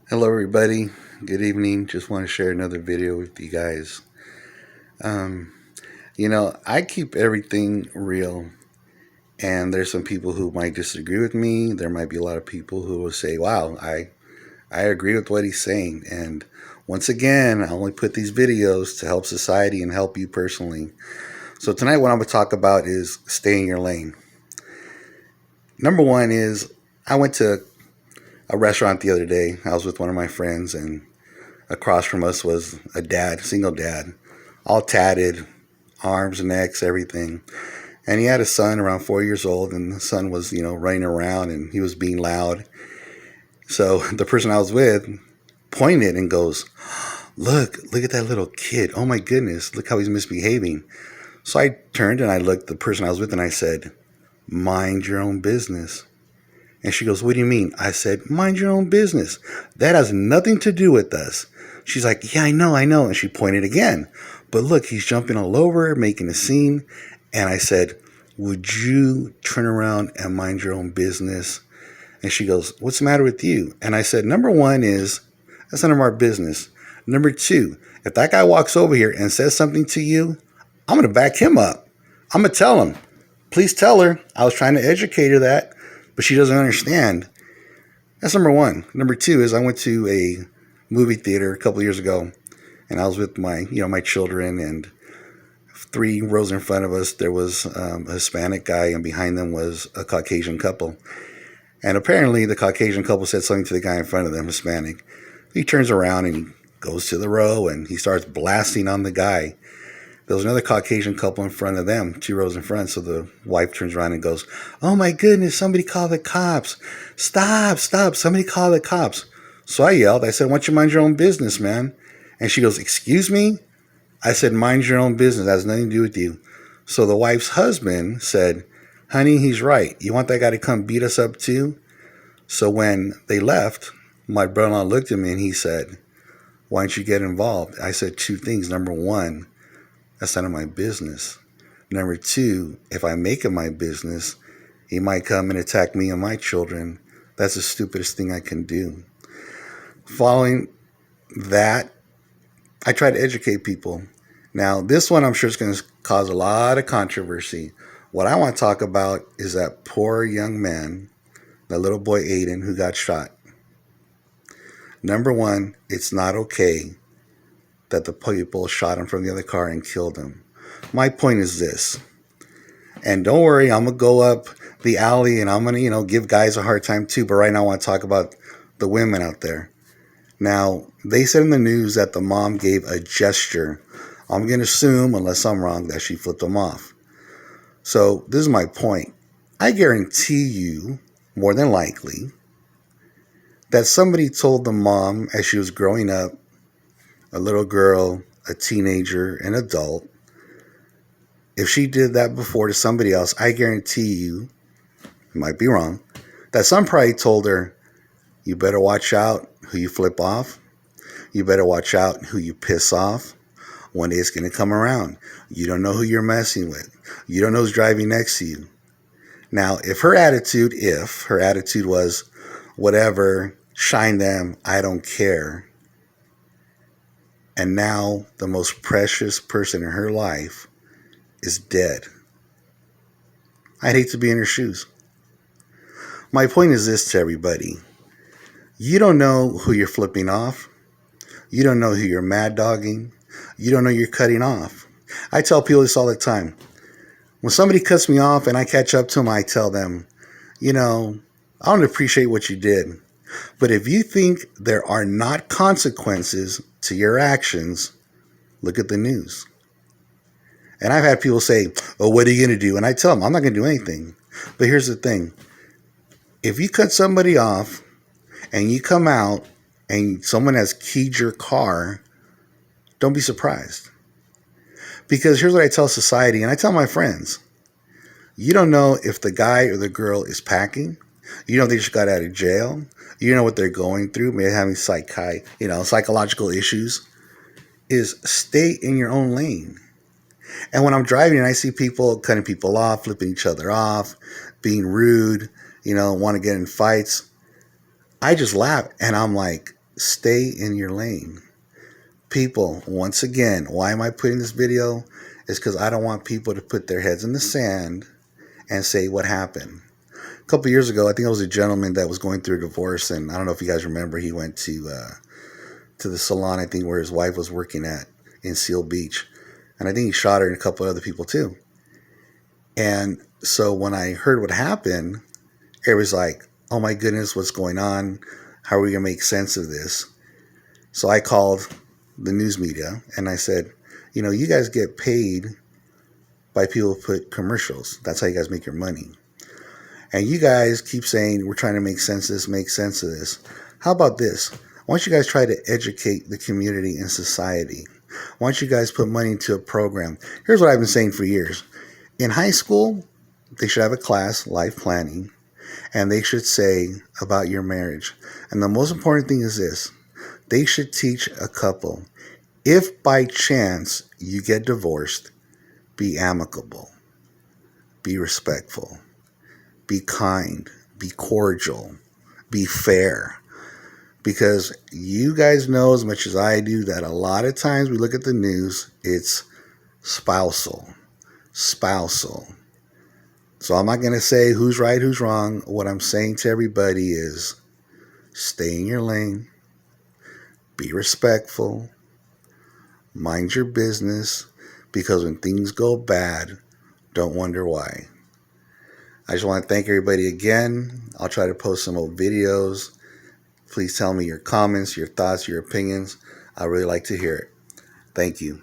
Hello, everybody. Good evening. Just want to share another video with you guys. Um, I keep everything real, and there's some people who might disagree with me. There might be a lot of people who will say, "Wow, I agree with what he's saying." And once again, I only put these videos to help society and help you personally. So tonight, what I'm going to talk about is stay in your lane. Number one is I went to a restaurant the other day. I was with one of my friends, and across from us was a dad, single dad, all tatted, arms, necks, everything. And he had a son around 4 years old, and the son was, running around and he was being loud. So the person I was with pointed and goes, look at that little kid. Oh my goodness, look how he's misbehaving. So I turned and I looked at the person I was with and I said, mind your own business. And she goes, what do you mean? I said, mind your own business. That has nothing to do with us. She's like, yeah, I know. And she pointed again. But look, he's jumping all over, making a scene. And I said, would you turn around and mind your own business? And she goes, what's the matter with you? And I said, number one is, that's none of our business. Number two, if that guy walks over here and says something to you, I'm going to back him up. I'm going to tell him. Please tell her. I was trying to educate her that, but she doesn't understand. That's number one. Number two is I went to a movie theater a couple of years ago, and I was with my children, and 3 rows in front of us there was a Hispanic guy, and behind them was a Caucasian couple. And apparently the Caucasian couple said something to the guy in front of them, Hispanic. He turns around and he goes to the row and he starts blasting on the guy. There was another Caucasian couple in front of them, 2 rows in front. So the wife turns around and goes, oh my goodness, somebody call the cops. Stop, somebody call the cops. So I yelled, I said, why don't you mind your own business, man? And she goes, excuse me? I said, mind your own business. That has nothing to do with you. So the wife's husband said, honey, he's right. You want that guy to come beat us up too? So when they left, my brother-in-law looked at me and he said, why don't you get involved? I said 2 things. Number one, that's none of my business. Number two, if I make it my business, he might come and attack me and my children. That's the stupidest thing I can do. Following that, I try to educate people. Now, this one I'm sure is going to cause a lot of controversy. What I want to talk about is that poor young man, that little boy Aiden, who got shot. Number one, it's not okay that the people shot him from the other car and killed him. My point is this, and don't worry, I'm going to go up the alley and I'm going to, give guys a hard time too, but right now I want to talk about the women out there. Now, they said in the news that the mom gave a gesture. I'm going to assume, unless I'm wrong, that she flipped him off. So this is my point. I guarantee you, more than likely, that somebody told the mom as she was growing up, a little girl, a teenager, an adult, if she did that before to somebody else, I guarantee you, might be wrong, that some probably told her, you better watch out who you flip off. You better watch out who you piss off. One day it's going to come around. You don't know who you're messing with. You don't know who's driving next to you. Now, if her attitude was, whatever, shine them, I don't care, and now the most precious person in her life is dead, I'd hate to be in her shoes. My point is this to everybody. You don't know who you're flipping off. You don't know who you're mad dogging. You don't know you're cutting off. I tell people this all the time. When somebody cuts me off and I catch up to them, I tell them, I don't appreciate what you did. But if you think there are not consequences to your actions, look at the news. And I've had people say, oh, what are you going to do? And I tell them, I'm not going to do anything. But here's the thing. If you cut somebody off and you come out and someone has keyed your car, don't be surprised. Because here's what I tell society, and I tell my friends. You don't know if the guy or the girl is packing. You know they just got out of jail. You know what they're going through. Maybe having psychological issues. Is stay in your own lane. And when I'm driving and I see people cutting people off, flipping each other off, being rude, want to get in fights, I just laugh and I'm like, stay in your lane. People, once again, why am I putting this video? It's because I don't want people to put their heads in the sand and say what happened. A couple years ago, I think it was a gentleman that was going through a divorce, and I don't know if you guys remember, he went to the salon, I think, where his wife was working at in Seal Beach, and I think he shot her and a couple of other people too. And so when I heard what happened, it was like, oh my goodness, what's going on? How are we gonna make sense of this? So I called the news media and I said, you know, you guys get paid by people who put commercials. That's how you guys make your money. And you guys keep saying, we're trying to make sense of this, make sense of this. How about this? Why don't you guys try to educate the community and society? Why don't you guys put money into a program? Here's what I've been saying for years. In high school, they should have a class, life planning, and they should say about your marriage. And the most important thing is this. They should teach a couple, if by chance you get divorced, be amicable, be respectful, be kind, be cordial, be fair. Because you guys know as much as I do that a lot of times we look at the news, it's spousal. So I'm not going to say who's right, who's wrong. What I'm saying to everybody is stay in your lane, be respectful, mind your business, because when things go bad, don't wonder why. I just want to thank everybody again. I'll try to post some old videos. Please tell me your comments, your thoughts, your opinions. I really like to hear it. Thank you.